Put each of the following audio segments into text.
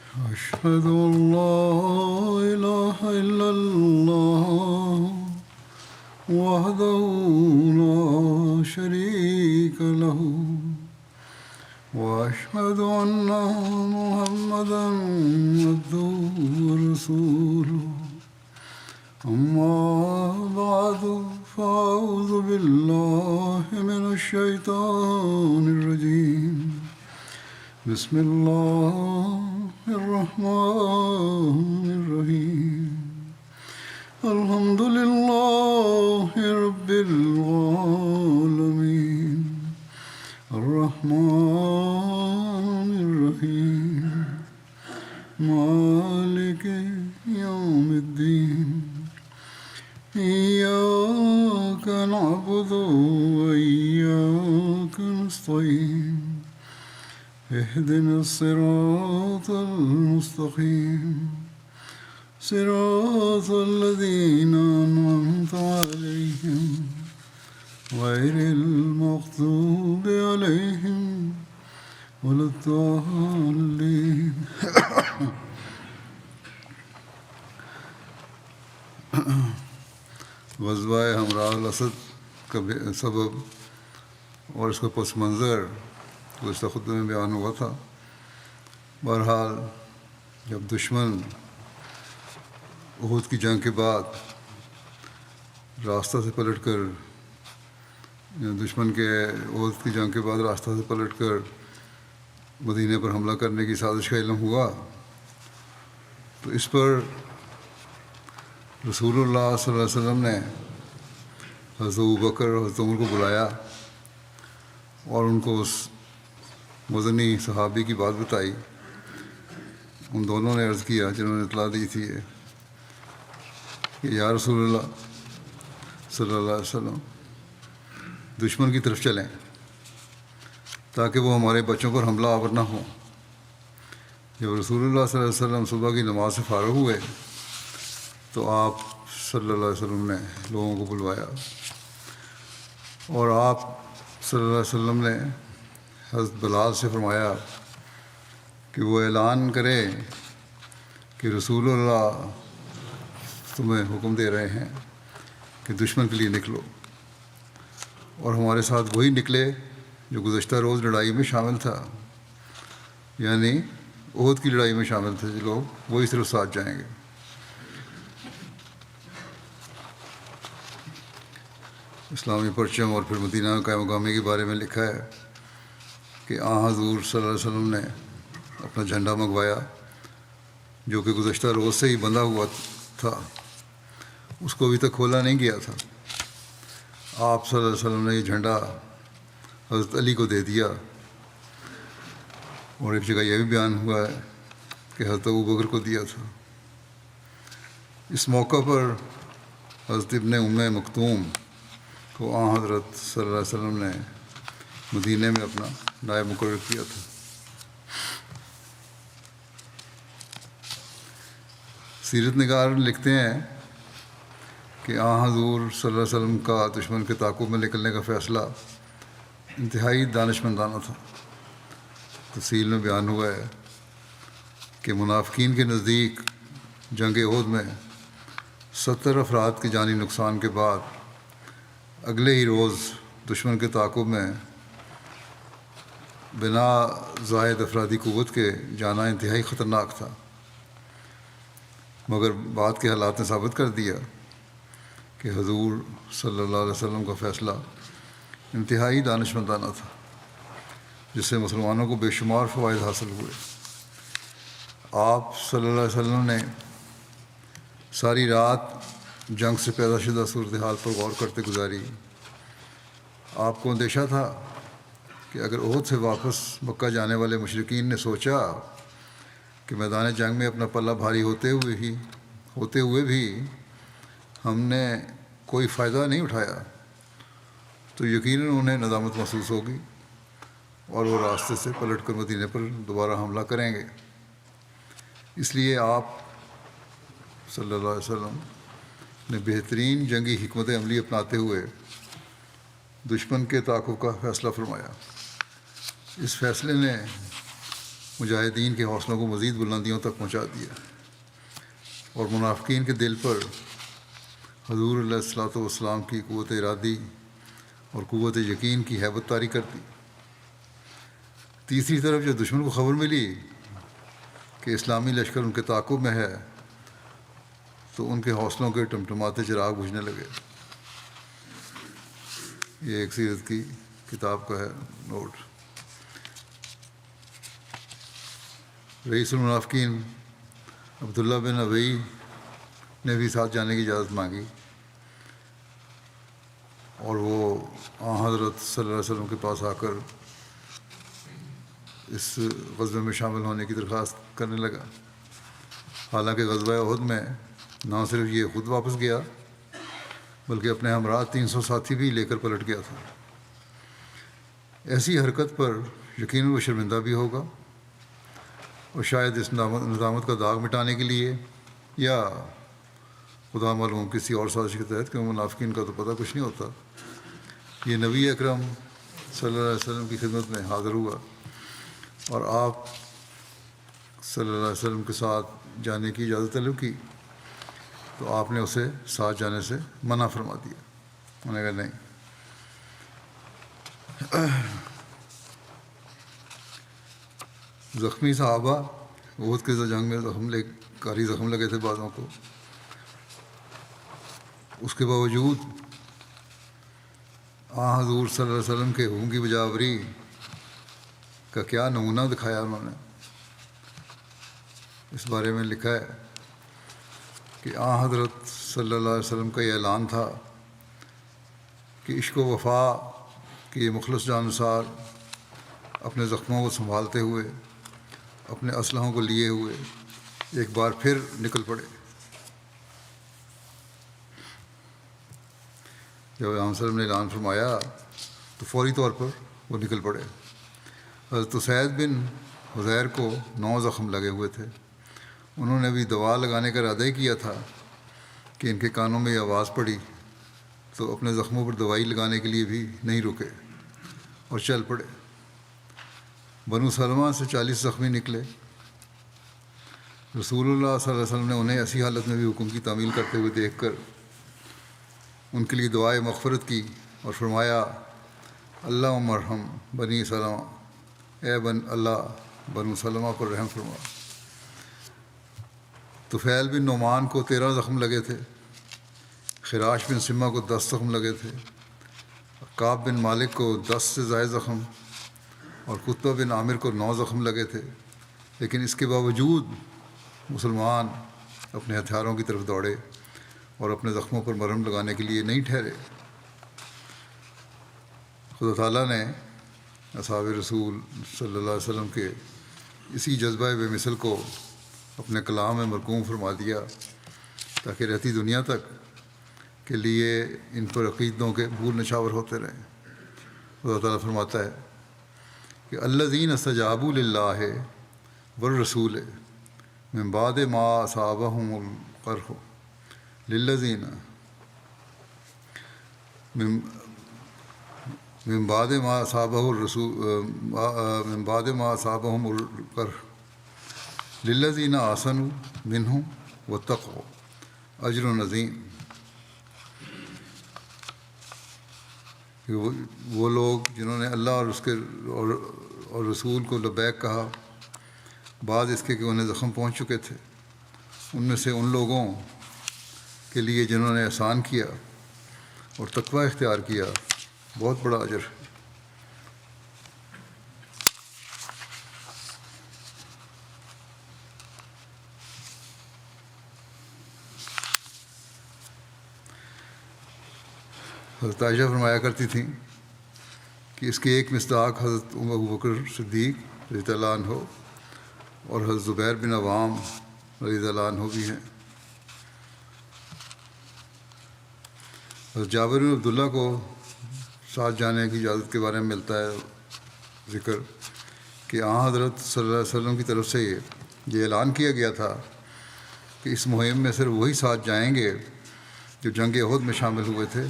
أشهد أن لا إله إلا الله وحده لا شريك له وأشهد أن محمدا عبده ورسوله أما بعد فأعوذ بالله من الشيطان الرجيم بسم الله الرحمن الرحيم الحمد لله رب العالمين الرحمن الرحيم مالك يوم الدين إياك نعبد وإياك نستعين اهدنا الصراط المستقيم صراط الذين أنعمت عليهم غير المغضوب عليهم ولا الضالين غزوہ ہمراہ الاسد کا سبب اور اس کا پس منظر گزشتہ خطبے میں بیان ہوا تھا۔ بہرحال جب دشمن احد کی جنگ کے بعد راستہ سے پلٹ کر دشمن کے احد کی جنگ کے بعد راستہ سے پلٹ کر مدینے پر حملہ کرنے کی سازش کا علم ہوا تو اس پر رسول اللہ صلی اللہ علیہ وسلم نے حضرت ابوبکر اور حضرت عمر کو بلایا اور ان کو اس مدنی صحابی کی بات بتائی۔ ان دونوں نے عرض کیا جنہوں نے اطلاع دی تھی کہ یا رسول اللہ صلی اللہ علیہ وسلم دشمن کی طرف چلیں تاکہ وہ ہمارے بچوں پر حملہ آور نہ ہوں۔ جب رسول اللہ صلی اللہ علیہ وسلم صبح کی نماز سے فارغ ہوئے تو آپ صلی اللہ علیہ وسلم نے لوگوں کو بلوایا اور آپ صلی اللہ علیہ وسلم نے حضرت بلال سے فرمایا کہ وہ اعلان کرے کہ رسول اللہ تمہیں حکم دے رہے ہیں کہ دشمن کے لیے نکلو، اور ہمارے ساتھ وہی نکلے جو گزشتہ روز لڑائی میں شامل تھا، یعنی احد کی لڑائی میں شامل تھے جو لوگ، وہی صرف ساتھ جائیں گے۔ اسلامی پرچم اور پھر مدینہ قائم مقامی کے بارے میں لکھا ہے کہ حضور صلی اللہ علیہ وسلم نے اپنا جھنڈا منگوایا جو کہ گزشتہ روز سے ہی بندھا ہوا تھا، اس کو ابھی تک کھولا نہیں گیا تھا۔ آپ صلی اللہ علیہ وسلم نے یہ جھنڈا حضرت علی کو دے دیا، اور ایک جگہ یہ بھی بیان ہوا ہے کہ حضرت ابوبکر کو دیا تھا۔ اس موقع پر حضرت ابن ام مکتوم کو حضرت صلی اللہ علیہ وسلم نے مدینے میں اپنا نائب مقرر کیا تھا۔ سیرت نگار لکھتے ہیں کہ حضور صلی اللہ علیہ وسلم کا دشمن کے تعاقب میں نکلنے کا فیصلہ انتہائی دانشمندانہ تھا۔ تفصیل میں بیان ہوا ہے کہ منافقین کے نزدیک جنگ احد میں 70 افراد کے جانی نقصان کے بعد اگلے ہی روز دشمن کے تعاقب میں بنا زائد افرادی قوت کے جانا انتہائی خطرناک تھا، مگر بعد کے حالات نے ثابت کر دیا کہ حضور صلی اللہ علیہ وسلم کا فیصلہ انتہائی دانشمندانہ تھا، جس سے مسلمانوں کو بے شمار فوائد حاصل ہوئے۔ آپ صلی اللہ علیہ وسلم نے ساری رات جنگ سے پیدا شدہ صورتحال پر غور کرتے گزاری۔ آپ کو اندیشہ تھا کہ اگر احد سے واپس مکہ جانے والے مشرکین نے سوچا کہ میدان جنگ میں اپنا پلہ بھاری ہوتے ہوئے بھی ہم نے کوئی فائدہ نہیں اٹھایا تو یقیناً انہیں ندامت محسوس ہوگی اور وہ راستے سے پلٹ کر مدینے پر دوبارہ حملہ کریں گے۔ اس لیے آپ صلی اللہ علیہ وسلم نے بہترین جنگی حکمت عملی اپناتے ہوئے دشمن کے تعاقب کا فیصلہ فرمایا۔ اس فیصلے نے مجاہدین کے حوصلوں کو مزید بلندیوں تک پہنچا دیا اور منافقین کے دل پر حضور علیہ الصلوۃ والسلام کی قوت ارادی اور قوت یقین کی ہیبت طاری کر دی۔ تیسری طرف جب دشمن کو خبر ملی کہ اسلامی لشکر ان کے تعاقب میں ہے تو ان کے حوصلوں کے ٹمٹماتے چراغ بجھنے لگے۔ یہ ایک سیرت کی کتاب کا ہے نوٹ۔ رئیس المنافقین عبداللہ بن ابی نے بھی ساتھ جانے کی اجازت مانگی اور وہ حضرت صلی اللہ علیہ وسلم کے پاس آ کر اس غزوے میں شامل ہونے کی درخواست کرنے لگا۔ حالانکہ غزوہ احد میں نہ صرف یہ خود واپس گیا بلکہ اپنے ہمراہ 300 ساتھی بھی لے کر پلٹ گیا تھا۔ ایسی حرکت پر یقیناً وہ شرمندہ بھی ہوگا اور شاید اس ندامت کا داغ مٹانے کے لیے یا خدا معلوم کسی اور سازش کے تحت، کیونکہ منافقین کا تو پتہ کچھ نہیں ہوتا، یہ نبی اکرم صلی اللہ علیہ وسلم کی خدمت میں حاضر ہوا اور آپ صلی اللہ علیہ وسلم کے ساتھ جانے کی اجازت طلب کی تو آپ نے اسے ساتھ جانے سے منع فرما دیا۔ انہوں نے کہا نہیں۔ زخمی صحابہ احد کی جنگ میں کاری زخم لگے تھے بعضوں کو، اس کے باوجود حضور صلی اللہ علیہ وسلم کے حکم کی بجاوری کا کیا نمونہ دکھایا انہوں نے۔ اس بارے میں لکھا ہے کہ حضرت صلی اللہ علیہ وسلم کا یہ اعلان تھا کہ عشق و وفا کی یہ مخلص جانسار اپنے زخموں کو سنبھالتے ہوئے، اپنے اسلحوں کو لیے ہوئے ایک بار پھر نکل پڑے۔ جب علیہ وسلم نے اعلان فرمایا تو فوری طور پر وہ نکل پڑے۔ حضرت اسید بن حضیر کو 9 زخم لگے ہوئے تھے۔ انہوں نے بھی دوا لگانے کا ارادہ کیا تھا کہ ان کے کانوں میں یہ آواز پڑی تو اپنے زخموں پر دوائی لگانے کے لیے بھی نہیں رکے اور چل پڑے۔ بنو سلمہ سے 40 زخمی نکلے۔ رسول اللہ صلی اللہ علیہ وسلم نے انہیں ایسی حالت میں بھی حکم کی تعمیل کرتے ہوئے دیکھ کر ان کے لیے دعائے مغفرت کی اور فرمایا اللہم ارحم بنی سلمہ، اے اللہ بنو سلمہ پر رحم فرما۔ طفیل بن نعمان کو 13 زخم لگے تھے، خراش بن سمہ کو 10 زخم لگے تھے، کعب بن مالک کو 10 سے زائد زخم اور قطبہ بن عامر کو 9 زخم لگے تھے، لیکن اس کے باوجود مسلمان اپنے ہتھیاروں کی طرف دوڑے اور اپنے زخموں پر مرہم لگانے کے لیے نہیں ٹھہرے۔ خدا تعالیٰ نے اصحاب رسول صلی اللہ علیہ وسلم کے اسی جذبہ بے مثل کو اپنے کلام میں مرقوم فرما دیا تاکہ رہتی دنیا تک کے لیے ان پر عقیدوں کے بھول نشاور ہوتے رہیں۔ خدا تعالیٰ فرماتا ہے کہ الذین استجابوا للہ والرسول من بعد ما اصابہم القرح للذین من بعد ما اصابہ الرسول من بعد ما اصابہم القرح للذین احسنوا منہم واتقوا اجر عظیم۔ وہ لوگ جنہوں نے اللہ اور اس کے اور رسول کو لبیک کہا بعد اس کے کہ انہیں زخم پہنچ چکے تھے، ان میں سے ان لوگوں کے لیے جنہوں نے احسان کیا اور تقوی اختیار کیا بہت بڑا اجر ہے۔ حضرت عائشہ فرمایا کرتی تھیں کہ اس کے ایک مصداق حضرت ابو بکر صدیق رضی اللہ عنہ اور حضرت زبیر بن عوام رضی اللہ عنہ بھی ہیں۔ حضرت جابر بن عبداللہ کو ساتھ جانے کی اجازت کے بارے میں ملتا ہے ذکر کہ حضرت صلی اللہ علیہ وسلم کی طرف سے یہ اعلان کیا گیا تھا کہ اس مہم میں صرف وہی ساتھ جائیں گے جو جنگ احد میں شامل ہوئے تھے،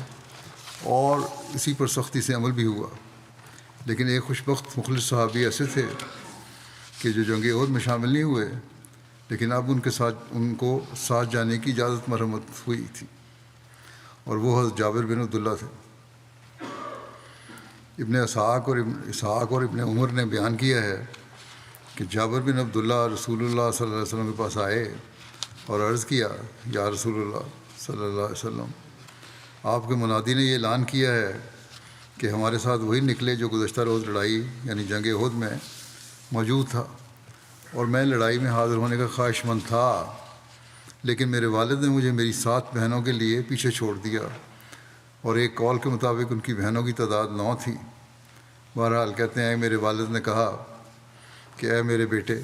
اور اسی پر سختی سے عمل بھی ہوا۔ لیکن ایک خوش بخت مخلص صحابی ایسے تھے کہ جو جنگ احد میں شامل نہیں ہوئے، لیکن اب ان کو ساتھ جانے کی اجازت مرحمت ہوئی تھی، اور وہ حضرت جابر بن عبداللہ تھے۔ ابن اسحاق اور ابن عمر نے بیان کیا ہے کہ جابر بن عبداللہ رسول اللہ صلی اللہ علیہ وسلم کے پاس آئے اور عرض کیا، یا رسول اللہ صلی اللہ علیہ وسلم، آپ کے منادی نے یہ اعلان کیا ہے کہ ہمارے ساتھ وہی نکلے جو گزشتہ روز لڑائی یعنی جنگ احد میں موجود تھا، اور میں لڑائی میں حاضر ہونے کا خواہش مند تھا، لیکن میرے والد نے مجھے میری 7 بہنوں کے لیے پیچھے چھوڑ دیا، اور ایک قول کے مطابق ان کی بہنوں کی تعداد 9 تھی۔ بہرحال کہتے ہیں میرے والد نے کہا کہ اے میرے بیٹے،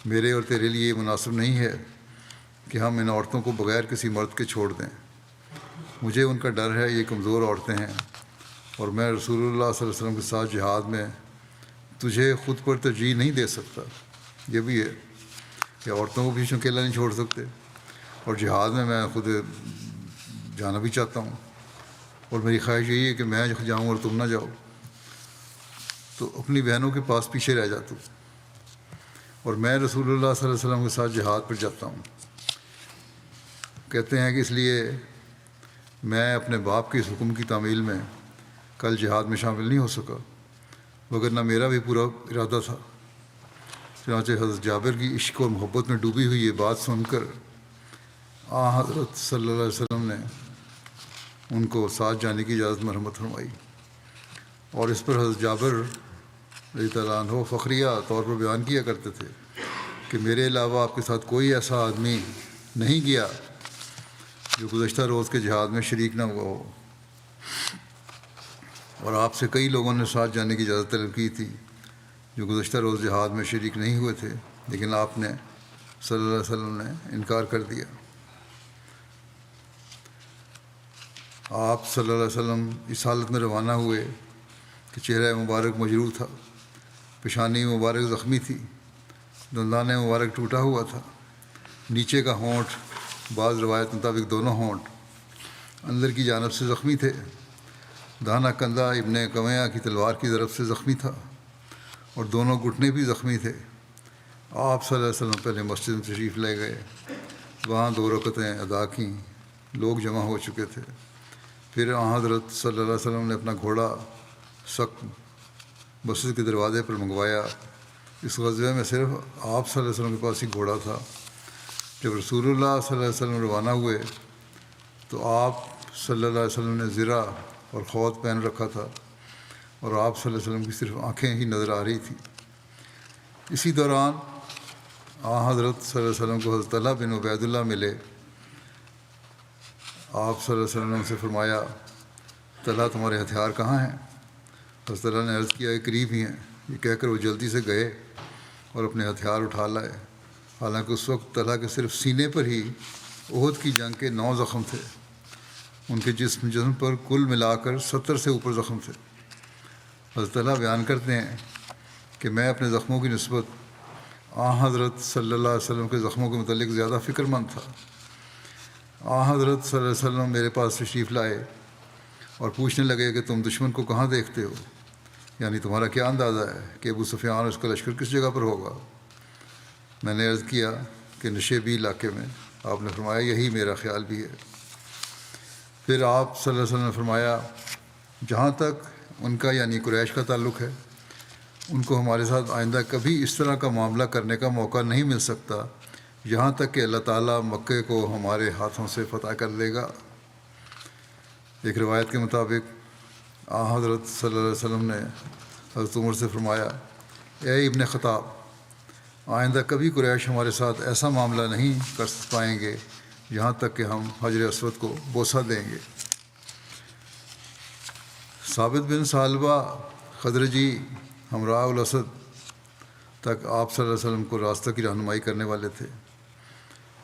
میرے اور تیرے لیے یہ مناسب نہیں ہے کہ ہم ان عورتوں کو بغیر کسی مرد کے چھوڑ دیں، مجھے ان کا ڈر ہے، یہ کمزور عورتیں ہیں، اور میں رسول اللہ صلی اللہ علیہ وسلم کے ساتھ جہاد میں تجھے خود پر ترجیح نہیں دے سکتا۔ یہ بھی ہے کہ عورتوں کو بھی اکیلا نہیں چھوڑ سکتے، اور جہاد میں خود جانا بھی چاہتا ہوں، اور میری خواہش یہی ہے کہ میں جاؤں اور تم نہ جاؤ، تو اپنی بہنوں کے پاس پیچھے رہ جاتا ہوں، اور میں رسول اللہ صلی اللہ علیہ وسلم کے ساتھ جہاد پر جاتا ہوں۔ کہتے ہیں کہ اس لیے میں اپنے باپ کے اس حکم کی تعمیل میں کل جہاد میں شامل نہیں ہو سکا، وگرنہ میرا بھی پورا ارادہ تھا۔ چنانچہ حضرت جابر کی عشق اور محبت میں ڈوبی ہوئی یہ بات سن کر حضرت صلی اللہ علیہ وسلم نے ان کو ساتھ جانے کی اجازت مرحمت فرمائی، اور اس پر حضرت جابر رضی اللہ عنہ فخریہ طور پر بیان کیا کرتے تھے کہ میرے علاوہ آپ کے ساتھ کوئی ایسا آدمی نہیں گیا جو گزشتہ روز کے جہاد میں شریک نہ ہوا ہو، اور آپ سے کئی لوگوں نے ساتھ جانے کی اجازت طلب کی تھی جو گزشتہ روز جہاد میں شریک نہیں ہوئے تھے، لیکن آپ نے صلی اللہ علیہ وسلم نے انکار کر دیا۔ آپ صلی اللہ علیہ وسلم اس حالت میں روانہ ہوئے کہ چہرہ مبارک مجروح تھا، پیشانی مبارک زخمی تھی، دندان مبارک ٹوٹا ہوا تھا، نیچے کا ہونٹ، بعض روایت مطابق دونوں ہونٹ اندر کی جانب سے زخمی تھے، دانا کندھا ابن قمیہ کی تلوار کی طرف سے زخمی تھا، اور دونوں گھٹنے بھی زخمی تھے۔ آپ صلی اللہ علیہ وسلم پہلے مسجد میں تشریف لے گئے، وہاں 2 رکعتیں ادا کیں، لوگ جمع ہو چکے تھے۔ پھر حضرت صلی اللہ علیہ وسلم نے اپنا گھوڑا سخت مسجد کے دروازے پر منگوایا۔ اس غزوے میں صرف آپ صلی اللہ علیہ وسلم کے پاس ہی گھوڑا تھا۔ جب رسول اللہ صلی اللہ علیہ وسلم روانہ ہوئے تو آپ صلی اللہ علیہ وسلم نے زرہ اور خوات پہن رکھا تھا، اور آپ صلی اللہ علیہ وسلم کی صرف آنکھیں ہی نظر آ رہی تھیں۔ اسی دوران حضرت صلی اللہ علیہ وسلم کو حضرت طلحہ بن عبید اللہ ملے۔ آپ صلی اللہ علیہ وسلم نے ان سے فرمایا، طلحہ تمہارے ہتھیار کہاں ہیں؟ حضرت طلحہ نے عرض کیا، قریب ہی ہیں۔ یہ کہہ کر وہ جلدی سے گئے اور اپنے ہتھیار اٹھا لائے، حالانکہ اس وقت طلحہ کے صرف سینے پر ہی احد کی جنگ کے 9 زخم تھے، ان کے جسم پر کل ملا کر 70 سے اوپر زخم تھے۔ حضرت طلحہ بیان کرتے ہیں کہ میں اپنے زخموں کی نسبت حضرت صلی اللہ علیہ وسلم کے زخموں کے متعلق زیادہ فکر مند تھا۔ حضرت صلی اللہ علیہ وسلم میرے پاس تشریف لائے اور پوچھنے لگے کہ تم دشمن کو کہاں دیکھتے ہو، یعنی تمہارا کیا اندازہ ہے کہ ابو سفیان اور اس کا لشکر کس جگہ پر ہوگا؟ میں نے عرض کیا کہ نشیبی علاقے میں۔ آپ نے فرمایا، یہی میرا خیال بھی ہے۔ پھر آپ صلی اللہ علیہ وسلم نے فرمایا، جہاں تک ان کا یعنی قریش کا تعلق ہے، ان کو ہمارے ساتھ آئندہ کبھی اس طرح کا معاملہ کرنے کا موقع نہیں مل سکتا یہاں تک کہ اللہ تعالیٰ مکے کو ہمارے ہاتھوں سے فتح کر دے گا۔ ایک روایت کے مطابق حضرت صلی اللہ علیہ وسلم نے حضرت عمر سے فرمایا، اے ابن خطاب، آئندہ کبھی قریش ہمارے ساتھ ایسا معاملہ نہیں کر پائیں گے یہاں تک کہ ہم حجر اسود کو بوسہ دیں گے۔ ثابت بن ثعلبہ خزرجی ہمراہ الاسد تک آپ صلی اللہ علیہ وسلم کو راستہ کی رہنمائی کرنے والے تھے۔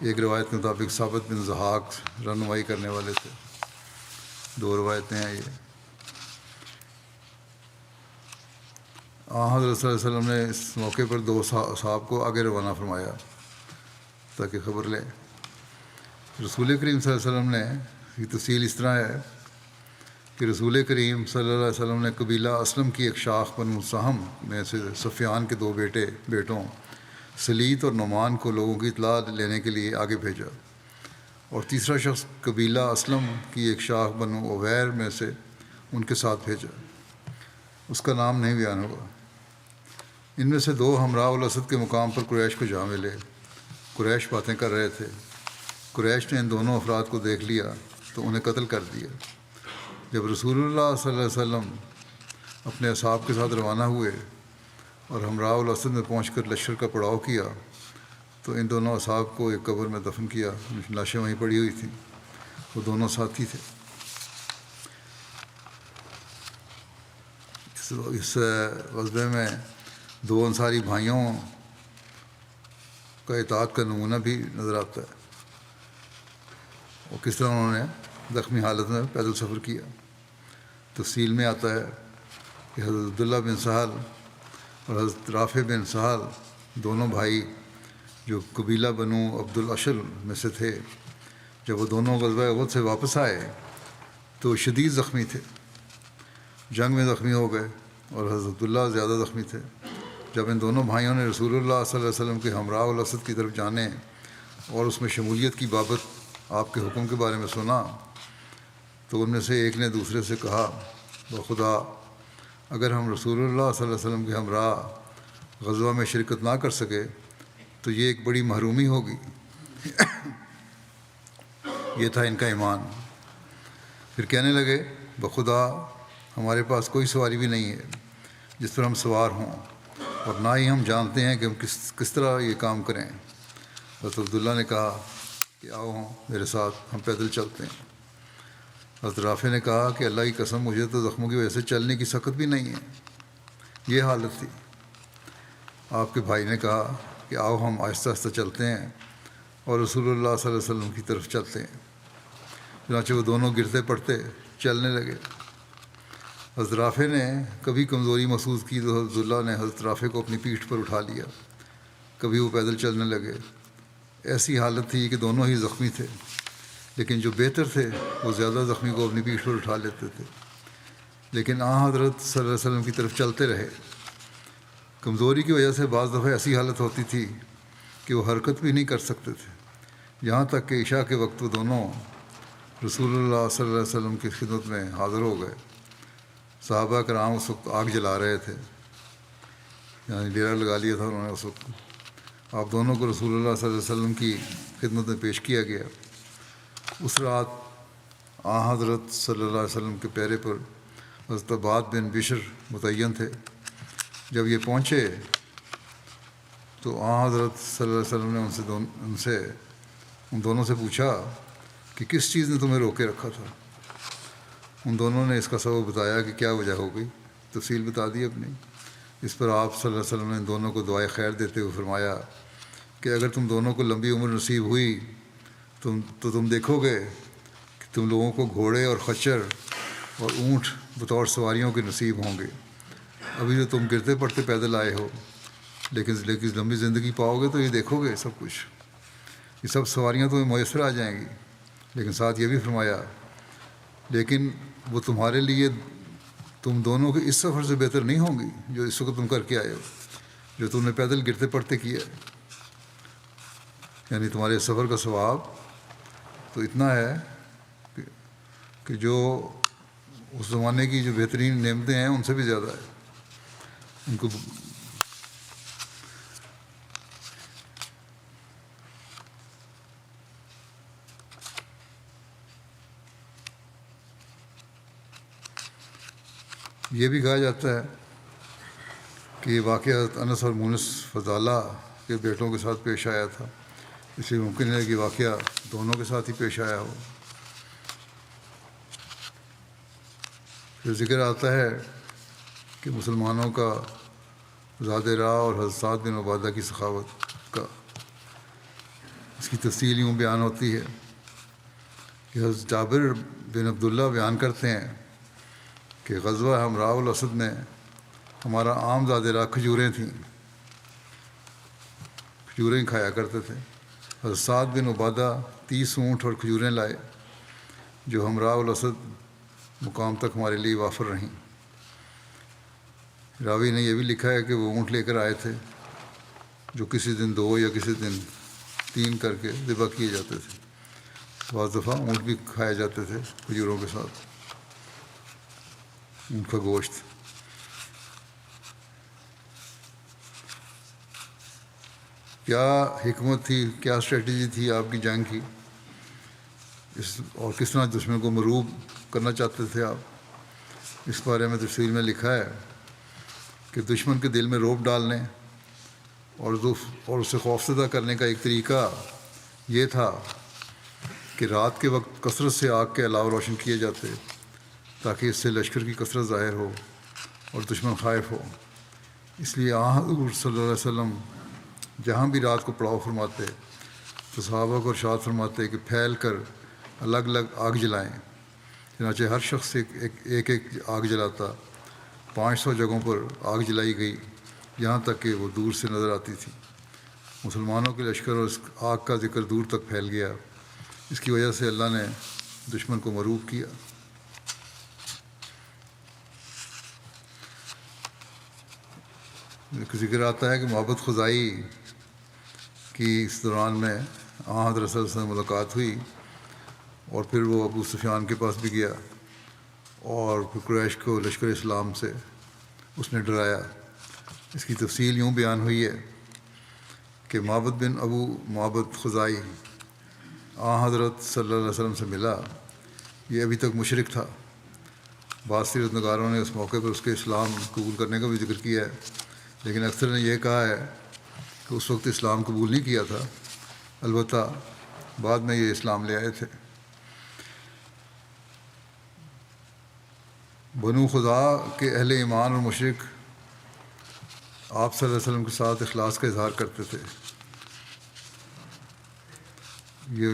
ایک روایت کے مطابق ثابت بن ضحاک رہنمائی کرنے والے تھے، 2 روایتیں ہیں یہ۔ حضرت صلی اللہ علیہ وسلم نے اس موقع پر 2 اصحاب کو آگے روانہ فرمایا تاکہ خبر لیں۔ رسول کریم صلی اللہ علیہ وسلم نے یہ تفصیل اس طرح ہے کہ رسول کریم صلی اللہ علیہ وسلم نے قبیلہ اسلم کی ایک شاخ بنو سہم میں سے سفیان کے 2 بیٹوں سلیت اور نعمان کو لوگوں کی اطلاع لینے کے لیے آگے بھیجا، اور تیسرا شخص قبیلہ اسلم کی ایک شاخ بنو عویر میں سے ان کے ساتھ بھیجا، اس کا نام نہیں بیان ہوا۔ ان میں سے 2 ہمراہ الاسد کے مقام پر قریش کو جا ملے۔ قریش باتیں کر رہے تھے۔ قریش نے ان دونوں افراد کو دیکھ لیا تو انہیں قتل کر دیا۔ جب رسول اللہ صلی اللہ علیہ وسلم اپنے اصحاب کے ساتھ روانہ ہوئے اور ہمراہ الاسد میں پہنچ کر لشکر کا پڑاؤ کیا تو ان دونوں اصحاب کو ایک قبر میں دفن کیا، لاشیں وہیں پڑی ہوئی تھیں، وہ دونوں ساتھی تھے۔ اس غزوے میں 2 انصاری بھائیوں کا اطاعت کا نمونہ بھی نظر آتا ہے، اور کس طرح انہوں نے زخمی حالت میں پیدل سفر کیا۔ تفصیل میں آتا ہے کہ حضرت عبداللہ بن سہل اور حضرت رافع بن سہل دونوں بھائی جو قبیلہ بنو عبد الاشر میں سے تھے، جب وہ دونوں غزوہ احد سے واپس آئے تو شدید زخمی تھے، جنگ میں زخمی ہو گئے، اور حضرت عبداللہ زیادہ زخمی تھے۔ جب ان دونوں بھائیوں نے رسول اللہ صلی اللہ علیہ وسلم کے ہمراہ الاسد کی طرف جانے اور اس میں شمولیت کی بابت آپ کے حکم کے بارے میں سنا تو ان میں سے ایک نے دوسرے سے کہا، بخدا اگر ہم رسول اللہ صلی اللہ علیہ وسلم کے ہمراہ غزوہ میں شرکت نہ کر سکے تو یہ ایک بڑی محرومی ہوگی۔ یہ تھا ان کا ایمان۔ پھر کہنے لگے، بخدا ہمارے پاس کوئی سواری بھی نہیں ہے جس پر ہم سوار ہوں، اور نہ ہی ہم جانتے ہیں کہ ہم کس طرح یہ کام کریں۔ حضرت عبداللہ نے کہا کہ آؤ میرے ساتھ، ہم پیدل چلتے ہیں۔ حضرت رافع نے کہا کہ اللہ کی قسم مجھے تو زخموں کی وجہ سے چلنے کی سخت بھی نہیں ہے۔ یہ حالت تھی۔ آپ کے بھائی نے کہا کہ آؤ ہم آہستہ آہستہ چلتے ہیں اور رسول اللہ صلی اللہ علیہ وسلم کی طرف چلتے ہیں۔ چنانچہ وہ دونوں گرتے پڑتے چلنے لگے۔ حضرت رافع نے کبھی کمزوری محسوس کی تو حضرت عبداللہ نے حضرت رافع کو اپنی پیٹھ پر اٹھا لیا، کبھی وہ پیدل چلنے لگے۔ ایسی حالت تھی کہ دونوں ہی زخمی تھے، لیکن جو بہتر تھے وہ زیادہ زخمی کو اپنی پیٹھ پر اٹھا لیتے تھے، لیکن حضرت صلی اللہ علیہ وسلم کی طرف چلتے رہے۔ کمزوری کی وجہ سے بعض دفعہ ایسی حالت ہوتی تھی کہ وہ حرکت بھی نہیں کر سکتے تھے، یہاں تک کہ عشاء کے وقت وہ دونوں رسول اللہ صلی اللہ علیہ وسلم کی خدمت میں حاضر ہو گئے۔ صحابہ کرام اس وقت آگ جلا رہے تھے، یعنی ڈیرا لگا لیا تھا انہوں نے اس وقت۔ آپ دونوں کو رسول اللہ صلی اللہ علیہ وسلم کی خدمت میں پیش کیا گیا۔ اس رات حضرت صلی اللہ علیہ وسلم کے پیرے پر حضرت عباد بن بشر متعین تھے۔ جب یہ پہنچے تو حضرت صلی اللہ علیہ وسلم نے ان دونوں سے پوچھا کہ کس چیز نے تمہیں روکے رکھا تھا۔ ان دونوں نے اس کا سبب بتایا کہ کیا وجہ ہو گئی، تفصیل بتا دی اپنی۔ اس پر آپ صلی اللہ علیہ وسلم نے ان دونوں کو دعائے خیر دیتے ہوئے فرمایا کہ اگر تم دونوں کو لمبی عمر نصیب ہوئی تو تم دیکھو گے کہ تم لوگوں کو گھوڑے اور خچر اور اونٹ بطور سواریوں کے نصیب ہوں گے۔ ابھی جو تم گرتے پڑتے پیدل آئے ہو، لیکن لمبی زندگی پاؤ گے تو یہ دیکھو گے سب کچھ، یہ سب سواریاں تمہیں میسر آ جائیں گی۔ لیکن ساتھ یہ بھی فرمایا لیکن وہ تمہارے لیے تم دونوں کے اس سفر سے بہتر نہیں ہوں گی جو اس وقت تم کر کے آئے ہو، جو تم نے پیدل گرتے پڑتے کیا ہے۔ یعنی تمہارے سفر کا ثواب تو اتنا ہے کہ جو اس زمانے کی جو بہترین نعمتیں ہیں ان سے بھی زیادہ ہے۔ ان کو یہ بھی کہا جاتا ہے کہ یہ واقعہ انس اور مونس فضالہ کے بیٹوں کے ساتھ پیش آیا تھا، اس لیے ممکن ہے کہ واقعہ دونوں کے ساتھ ہی پیش آیا ہو۔ پھر ذکر آتا ہے کہ مسلمانوں کا زاد راہ اور حضرت سعد بن عبادہ کی سخاوت کا، اس کی تفصیل یوں بیان ہوتی ہے کہ حضرت جابر بن عبداللہ بیان کرتے ہیں کہ غزوہ ہمراہ الاسد میں ہمارا عام زاد راہ کھجوریں تھیں، کھجوریں کھایا کرتے تھے۔ حضرت سعد بن عبادہ 30 اونٹ اور کھجوریں لائے جو ہمراہ الاسد مقام تک ہمارے لیے وافر رہیں۔ راوی نے یہ بھی لکھا ہے کہ وہ اونٹ لے کر آئے تھے جو کسی دن 2 یا کسی دن 3 کر کے ذبح کیے جاتے تھے۔ بعض دفعہ اونٹ بھی کھائے جاتے تھے کھجوروں کے ساتھ، اونٹ کا گوشت۔ کیا حکمت تھی، کیا اسٹریٹجی تھی آپ کی جنگ کی، اور کس طرح دشمن کو مروب کرنا چاہتے تھے آپ، اس بارے میں تفصیل میں لکھا ہے کہ دشمن کے دل میں رعب ڈالنے اور اسے خوفزدہ کرنے کا ایک طریقہ یہ تھا کہ رات کے وقت کثرت سے آگ کے الاؤ روشن کیے جاتے تاکہ اس سے لشکر کی کثرت ظاہر ہو اور دشمن خائف ہو۔ اس لیے حضور صلی اللہ علیہ وسلم جہاں بھی رات کو پڑاؤ فرماتے تو صحابہ کو ارشاد فرماتے کہ پھیل کر الگ الگ آگ جلائیں۔ چنانچہ ہر شخص ایک آگ جلاتا، 500 جگہوں پر آگ جلائی گئی، یہاں تک کہ وہ دور سے نظر آتی تھی۔ مسلمانوں کے لشکر اور اس آگ کا ذکر دور تک پھیل گیا۔ اس کی وجہ سے اللہ نے دشمن کو مروب کیا۔ ذکر آتا ہے کہ محبت خزائی کی اس دوران میں حضرت صلی اللہ علیہ وسلم سے ملاقات ہوئی، اور پھر وہ ابو سفیان کے پاس بھی گیا اور پھر قریش کو لشکر اسلام سے اس نے ڈرایا۔ اس کی تفصیل یوں بیان ہوئی ہے کہ معبد بن ابو معبد خزائی حضرت صلی اللہ علیہ وسلم سے ملا۔ یہ ابھی تک مشرک تھا۔ بعض سیرت نگاروں نے اس موقع پر اس کے اسلام قبول کرنے کا بھی ذکر کیا ہے، لیکن اکثر نے یہ کہا ہے کہ اس وقت اسلام قبول نہیں کیا تھا، البتہ بعد میں یہ اسلام لے آئے تھے۔ بنو خزا کے اہل ایمان اور مشرک آپ صلی اللہ علیہ وسلم کے ساتھ اخلاص کا اظہار کرتے تھے،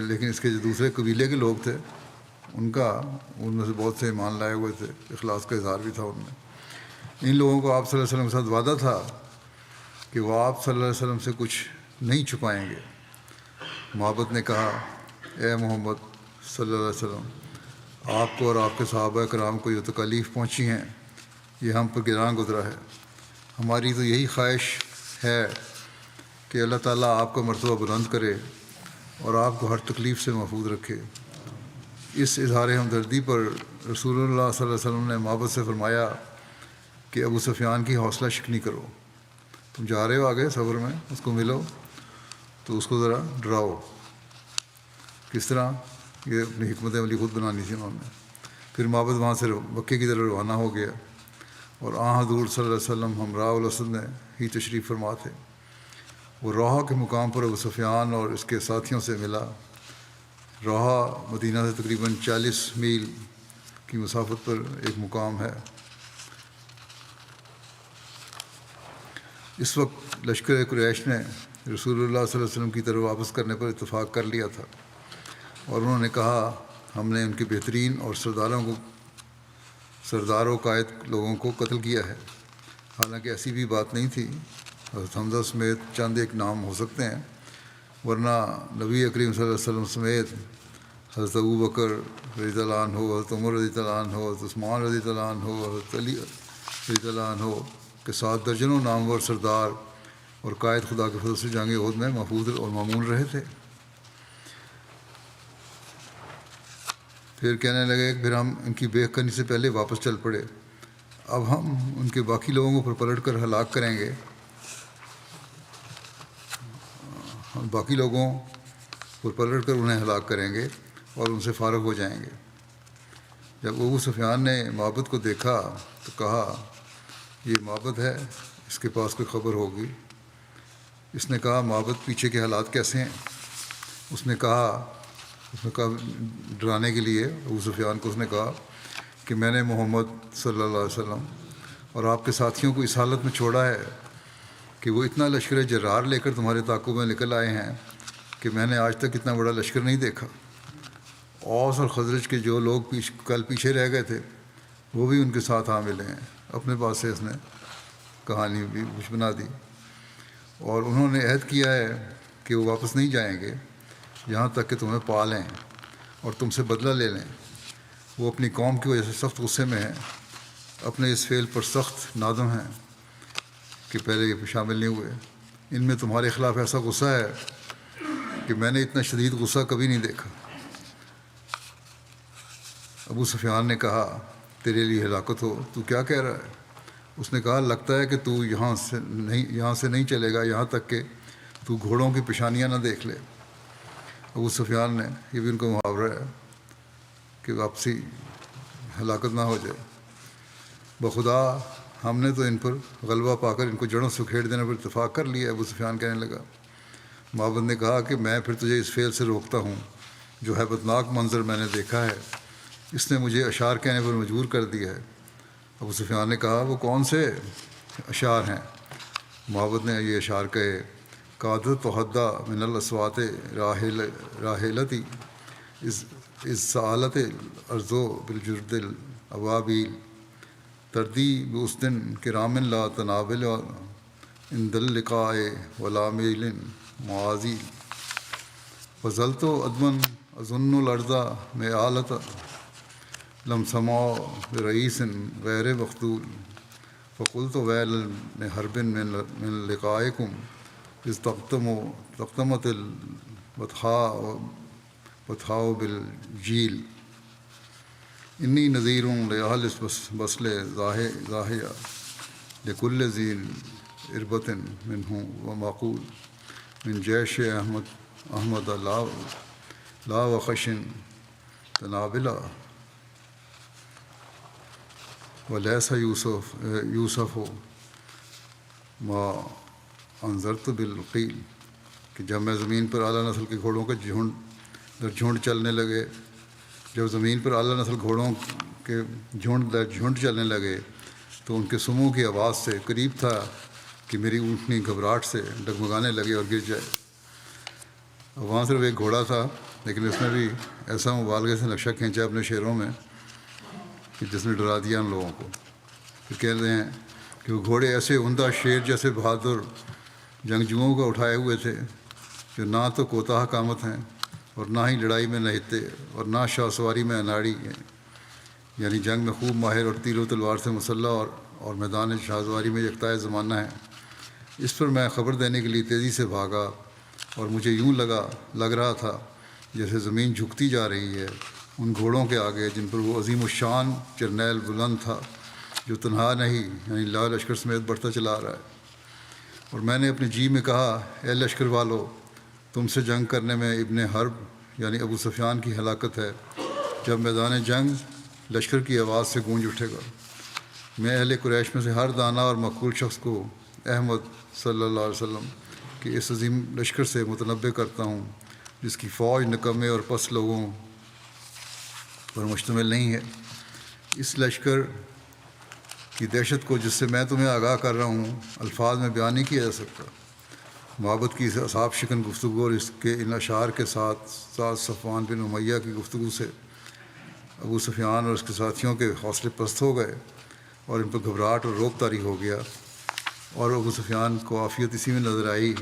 لیکن اس کے جو دوسرے قبیلے کے لوگ تھے ان میں سے بہت سے ایمان لائے ہوئے تھے، اخلاص کا اظہار بھی تھا ان میں۔ ان لوگوں کو آپ صلی اللہ علیہ وسلم کے ساتھ وعدہ تھا کہ وہ آپ صلی اللہ علیہ وسلم سے کچھ نہیں چھپائیں گے۔ محبت نے کہا، اے محمد صلی اللہ علیہ وسلم، آپ کو اور آپ کے صحابہ کرام کو جو تکالیف پہنچی ہیں یہ ہم پر گراں گزرا ہے۔ ہماری تو یہی خواہش ہے کہ اللہ تعالیٰ آپ کا مرتبہ بلند کرے اور آپ کو ہر تکلیف سے محفوظ رکھے۔ اس اظہار ہمدردی پر رسول اللہ صلی اللہ علیہ وسلم نے محبت سے فرمایا کہ ابو سفیان کی حوصلہ شکنی کرو، تم جا رہے ہو آگے سفر میں، اس کو ملو تو اس کو ذرا ڈراؤ۔ کس طرح؟ یہ اپنی حکمت عملی خود بنانی تھی انہوں نے۔ پھر محبت وہاں سے مکے کی طرف روانہ ہو گیا، اور حضور صلی اللہ علیہ وسلم ہمراہ الاسد میں ہی تشریف فرما تھے۔ وہ روحہ کے مقام پر ابو سفیان اور اس کے ساتھیوں سے ملا۔ روحہ مدینہ سے تقریباً 40 میل کی مسافت پر ایک مقام ہے۔ اس وقت لشکر قریش نے رسول اللہ صلی اللہ علیہ وسلم کی طرف واپس کرنے پر اتفاق کر لیا تھا، اور انہوں نے کہا ہم نے ان کے بہترین اور سردار و قائد لوگوں کو قتل کیا ہے۔ حالانکہ ایسی بھی بات نہیں تھی، حضرت حمزہ سمیت چند ایک نام ہو سکتے ہیں، ورنہ نبی کریم صلی اللہ علیہ وسلم سمیت حضرت ابو بکر رضی اللہ عنہ، حضرت عمر رضی اللہ عنہ، حضرت عثمان رضی اللہ عنہ، حضرت علی رضی اللہ عنہ کے ساتھ درجنوں نامور سردار اور قائد خدا کے فضل سے جنگ احد میں محفوظ اور معمول رہے تھے۔ پھر کہنے لگے کہ پھر ہم ان کی بیعت کرنے سے پہلے واپس چل پڑے، اب ہم ان کے باقی لوگوں پر پلٹ کر ہلاک کریں گے، ہم باقی لوگوں پر پلٹ کر انہیں ہلاک کریں گے اور ان سے فارغ ہو جائیں گے۔ جب ابو سفیان نے معبد کو دیکھا تو کہا یہ معبد ہے، اس کے پاس کوئی خبر ہوگی۔ اس نے کہا معبد پیچھے کے حالات کیسے ہیں؟ اس نے کہا ڈرانے کے لیے ابو سفیان کو اس نے کہا کہ میں نے محمد صلی اللہ علیہ وسلم اور آپ کے ساتھیوں کو اس حالت میں چھوڑا ہے کہ وہ اتنا لشکر جرار لے کر تمہارے تعاقب میں نکل آئے ہیں کہ میں نے آج تک اتنا بڑا لشکر نہیں دیکھا۔ اوس اور خزرج کے جو لوگ کل پیچھے رہ گئے تھے وہ بھی ان کے ساتھ آ ملے ہیں۔ اپنے پاس سے اس نے کہانی بھی کچھ بنا دی، اور انہوں نے عہد کیا ہے کہ وہ واپس نہیں جائیں گے یہاں تک کہ تمہیں پا لیں اور تم سے بدلہ لے لیں۔ وہ اپنی قوم کی وجہ سے سخت غصے میں ہیں، اپنے اس فعل پر سخت نادم ہیں کہ پہلے یہ شامل نہیں ہوئے۔ ان میں تمہارے خلاف ایسا غصہ ہے کہ میں نے اتنا شدید غصہ کبھی نہیں دیکھا۔ ابو سفیان نے کہا تیرے لیے ہلاکت ہو، تو کیا کہہ رہا ہے؟ اس نے کہا لگتا ہے کہ تو یہاں سے نہیں چلے گا یہاں تک کہ تو گھوڑوں کی پیشانیاں نہ دیکھ لے۔ ابو سفیان نے، یہ بھی ان کا محاورہ ہے کہ واپسی ہلاکت نہ ہو جائے، بخدا ہم نے تو ان پر غلبہ پا کر ان کو جڑوں سے کھیڑ دینے پر اتفاق کر لیا۔ ابو سفیان کہنے لگا، معبد نے کہا کہ میں پھر تجھے اس فعل سے روکتا ہوں جو ہیبتناک منظر میں نے دیکھا ہے، اس نے مجھے اشعار کہنے پر مجبور کر دیا ہے۔ ابو سفیان نے کہا وہ کون سے اشعار ہیں؟ معبد نے یہ اشعار کہے، قادت و حدہ من الاصوات راحلتی از سعالت ارزو بالجرد الابابیل تردی باسدن کرام لا تنابل عند اللقاء ولا میل معاذی فضلت ادمن اظن الارض معالۃ لم سمع برئیس غیر مقتول فقلت ویل حرب من لقائکم اذ تقتمت البطحاء بالجیل انی نذیر لأہل بسل ظاہیہ لکل ذی اربۃ منہ ومعقول من جیش احمد لا وخش تنابلا ولیس یوسف ما انذرت بالقیل، کہ جب میں زمین پر اعلیٰ نسل کے گھوڑوں کا جھنڈ در جھنڈ چلنے لگے، جب زمین پر اعلیٰ نسل گھوڑوں کے جھنڈ در جھنڈ چلنے لگے تو ان کے سموں کی آواز سے قریب تھا کہ میری اونٹنی گھبراہٹ سے ڈگمگانے لگے اور گر جائے۔ اب وہاں صرف ایک گھوڑا تھا، لیکن اس نے بھی ایسا مبالغے سے نقشہ کھینچا اپنے شعروں میں کہ جس نے ڈرا دیا ان لوگوں کو۔ پھر کہہ رہے ہیں کہ وہ گھوڑے ایسے عمدہ شیر جیسے بہادر جنگجوؤں کو اٹھائے ہوئے تھے جو نہ تو کوتاہ قامت ہیں اور نہ ہی لڑائی میں نہتے اور نہ شاہ سواری میں اناڑی ہیں، یعنی جنگ میں خوب ماہر اور تیر و تلوار سے مسلح اور میدان شاہ سواری میں یکتائے زمانہ ہیں۔ اس پر میں خبر دینے کے لیے تیزی سے بھاگا اور مجھے یوں لگ رہا تھا جیسے زمین جھکتی جا رہی ہے ان گھوڑوں کے آگے جن پر وہ عظیم الشان جرنیل بلند تھا جو تنہا نہیں یعنی لاؤ لشکر سمیت بڑھتا چلا رہا ہے۔ اور میں نے اپنے جی میں کہا اے لشکر والو، تم سے جنگ کرنے میں ابن حرب یعنی ابو سفیان کی ہلاکت ہے۔ جب میدان جنگ لشکر کی آواز سے گونج اٹھے گا، میں اہل قریش میں سے ہر دانا اور مقبول شخص کو احمد صلی اللہ علیہ وسلم کے اس عظیم لشکر سے متنبع کرتا ہوں جس کی فوج نکمے اور پس لوگوں پر مشتمل نہیں ہے۔ اس لشکر کی دہشت کو جس سے میں تمہیں آگاہ کر رہا ہوں الفاظ میں بیان نہیں کیا جا سکتا۔ معبد کی اصحاب شکن گفتگو اور اس کے ان اشعار کے ساتھ صفوان بن امیہ کی گفتگو سے ابو سفیان اور اس کے ساتھیوں کے حوصلے پست ہو گئے اور ان پر گھبراہٹ اور روب طاری ہو گیا، اور ابو سفیان کو عافیت اسی میں نظر آئی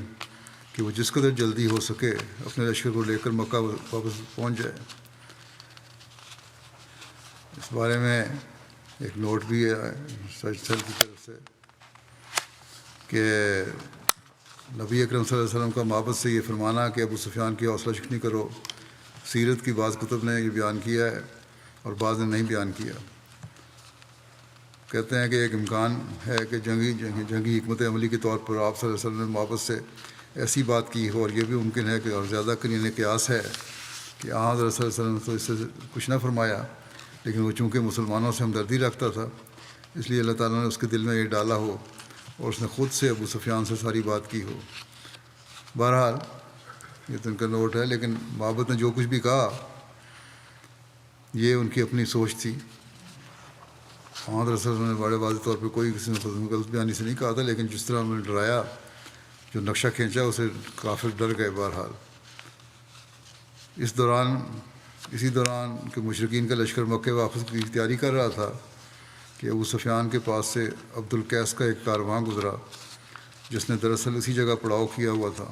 کہ وہ جس قدر جلدی ہو سکے اپنے لشکر کو لے کر مکہ واپس پہنچ جائے۔ اس بارے میں ایک نوٹ بھی ہے سچ سل کی طرف سے کہ نبی اکرم صلی اللہ علیہ وسلم کا معبد سے یہ فرمانا کہ ابو سفیان کی حوصلہ شکنی کرو، سیرت کی بعض کتب نے یہ بیان کیا ہے اور بعض نے نہیں بیان کیا۔ کہتے ہیں کہ ایک امکان ہے کہ جنگی حکمت عملی کے طور پر آپ صلی اللہ علیہ وسلم نے معبد سے ایسی بات کی ہو، اور یہ بھی ممکن ہے کہ اور زیادہ قرین قیاس ہے کہ حضرت صلی اللہ علیہ وسلم نے تو اس سے کچھ نہ فرمایا، لیکن وہ چونکہ مسلمانوں سے ہمدردی رکھتا تھا اس لیے اللہ تعالیٰ نے اس کے دل میں یہ ڈالا ہو اور اس نے خود سے ابو سفیان سے ساری بات کی ہو۔ بہرحال یہ تو ان کا نوٹ ہے، لیکن معبد نے جو کچھ بھی کہا یہ ان کی اپنی سوچ تھی۔ حضرت رسول اللہ نے بڑے واضح طور پہ کوئی کسی نے غلط بیانی سے نہیں کہا تھا، لیکن جس طرح انہوں نے ڈرایا، جو نقشہ کھینچا، اسے کافر ڈر گئے۔ بہرحال اسی دوران کہ مشرکین کا لشکر مکہ واپس کی تیاری کر رہا تھا کہ ابو سفیان کے پاس سے عبد القیس کا ایک کارواں گزرا جس نے دراصل اسی جگہ پڑاؤ کیا ہوا تھا۔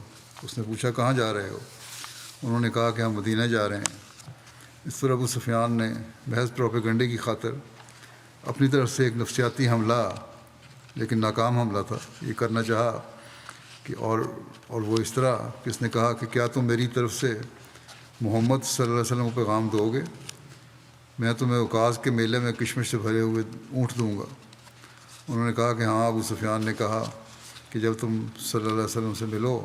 اس نے پوچھا کہاں جا رہے ہو؟ انہوں نے کہا کہ ہم مدینہ جا رہے ہیں۔ اس پر ابو سفیان نے محض پروپیگنڈے کی خاطر اپنی طرف سے ایک نفسیاتی حملہ، لیکن ناکام حملہ تھا، یہ کرنا چاہا کہ اور وہ اس طرح کہ اس نے کہا کہ کیا تم میری طرف سے محمد صلی اللہ علیہ وسلم کو پیغام دو گے؟ میں تمہیں اوکاز کے میلے میں کشمش سے بھرے ہوئے اونٹ دوں گا۔ انہوں نے کہا کہ ہاں۔ ابو سفیان نے کہا کہ جب تم صلی اللہ علیہ وسلم سے ملو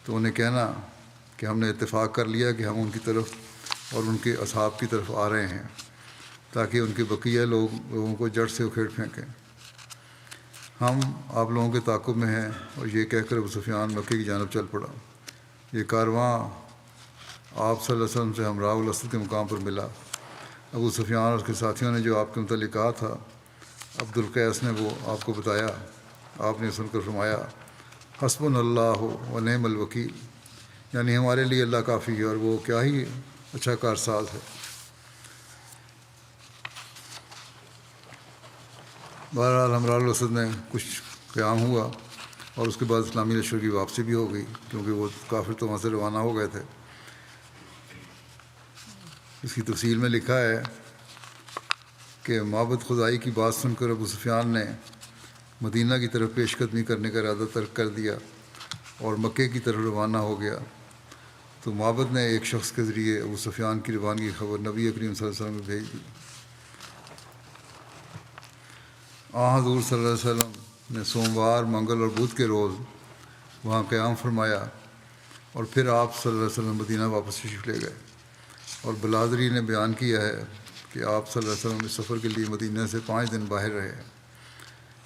تو انہیں کہنا کہ ہم نے اتفاق کر لیا کہ ہم ان کی طرف اور ان کے اصحاب کی طرف آ رہے ہیں، تاکہ ان کے بقیہ لوگوں کو جڑ سے اکھیڑ پھینکیں۔ ہم آپ لوگوں کے تعاقب میں ہیں۔ اور یہ کہہ کر ابو سفیان مکے کی جانب چل پڑا۔ یہ کارواں آپ صلی اللہ علیہ وسلم سے ہمراہ الاسد کے مقام پر ملا۔ ابو سفیان اور اس کے ساتھیوں نے جو آپ کے متعلق کہا تھا، عبد القیس نے وہ آپ کو بتایا۔ آپ نے سن کر فرمایا، حسبنا اللہ و نعم الوکیل، یعنی ہمارے لیے اللہ کافی ہے اور وہ کیا ہی اچھا کارساز ہے۔ بہرحال ہمراہ الاسد میں کچھ قیام ہوا اور اس کے بعد اسلامی لشکر کی واپسی بھی ہو گئی، کیونکہ وہ کافر تو وہاں سے روانہ ہو گئے تھے۔ اس کی تفصیل میں لکھا ہے کہ معبد خدائی کی بات سن کر ابو سفیان نے مدینہ کی طرف پیش قدمی کرنے کا ارادہ ترک کر دیا اور مکے کی طرف روانہ ہو گیا۔ تو معبد نے ایک شخص کے ذریعے ابو سفیان کی روانگی کی خبر نبی کریم صلی اللہ علیہ وسلم کو بھیج دی۔ حضور صلی اللہ علیہ وسلم نے سوموار، منگل اور بدھ کے روز وہاں قیام فرمایا اور پھر آپ صلی اللہ علیہ وسلم مدینہ واپس تشریف لے گئے۔ اور بلادری نے بیان کیا ہے کہ آپ صلی اللہ علیہ وسلم اس سفر کے لیے مدینہ سے 5 دن باہر رہے۔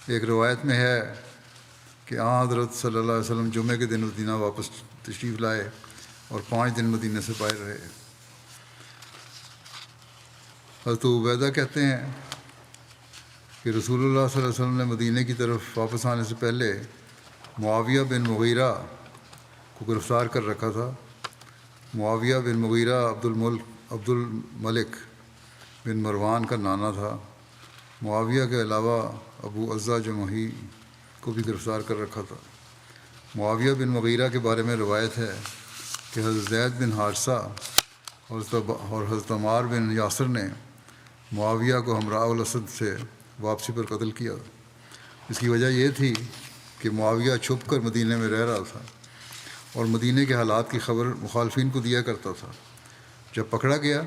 ایک روایت میں ہے کہ حضرت صلی اللہ علیہ وسلم جمعے کے دن مدینہ واپس تشریف لائے اور 5 دن مدینہ سے باہر رہے۔ حضرت عبیدہ کہتے ہیں کہ رسول اللہ صلی اللہ علیہ وسلم نے مدینہ کی طرف واپس آنے سے پہلے معاویہ بن مغیرہ کو گرفتار کر رکھا تھا۔ معاویہ بن مغیرہ عبد الملک بن مروان کا نانا تھا۔ معاویہ کے علاوہ ابو عزہ جمحی کو بھی گرفتار کر رکھا تھا۔ معاویہ بن مغیرہ کے بارے میں روایت ہے کہ حضرت زید بن حارثہ اور حضرت عمار بن یاسر نے معاویہ کو ہمراہ الاسد سے واپسی پر قتل کیا۔ اس کی وجہ یہ تھی کہ معاویہ چھپ کر مدینہ میں رہ رہا تھا اور مدینہ کے حالات کی خبر مخالفین کو دیا کرتا تھا۔ جب پکڑا گیا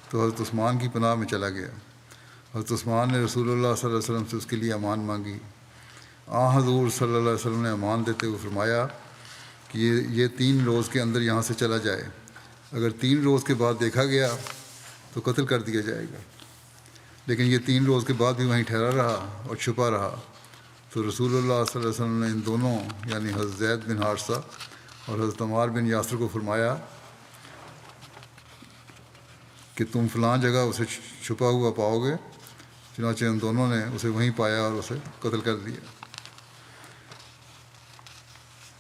تو حضرت عثمان کی پناہ میں چلا گیا۔ حضرت عثمان نے رسول اللہ صلی اللہ علیہ وسلم سے اس کے لیے امان مانگی۔ حضور صلی اللہ علیہ وسلم نے امان دیتے ہوئے فرمایا کہ یہ 3 روز کے اندر یہاں سے چلا جائے، اگر 3 روز کے بعد دیکھا گیا تو قتل کر دیا جائے گا۔ لیکن یہ 3 روز کے بعد بھی وہیں ٹھہرا رہا اور چھپا رہا۔ تو رسول اللہ صلی اللہ علیہ وسلم نے ان دونوں یعنی حضرت زید بن حارثہ اور حضرت عمار بن یاسر کو فرمایا کہ تم فلاں جگہ اسے چھپا ہوا پاؤ گے۔ چنانچہ ان دونوں نے اسے وہیں پایا اور اسے قتل کر دیا۔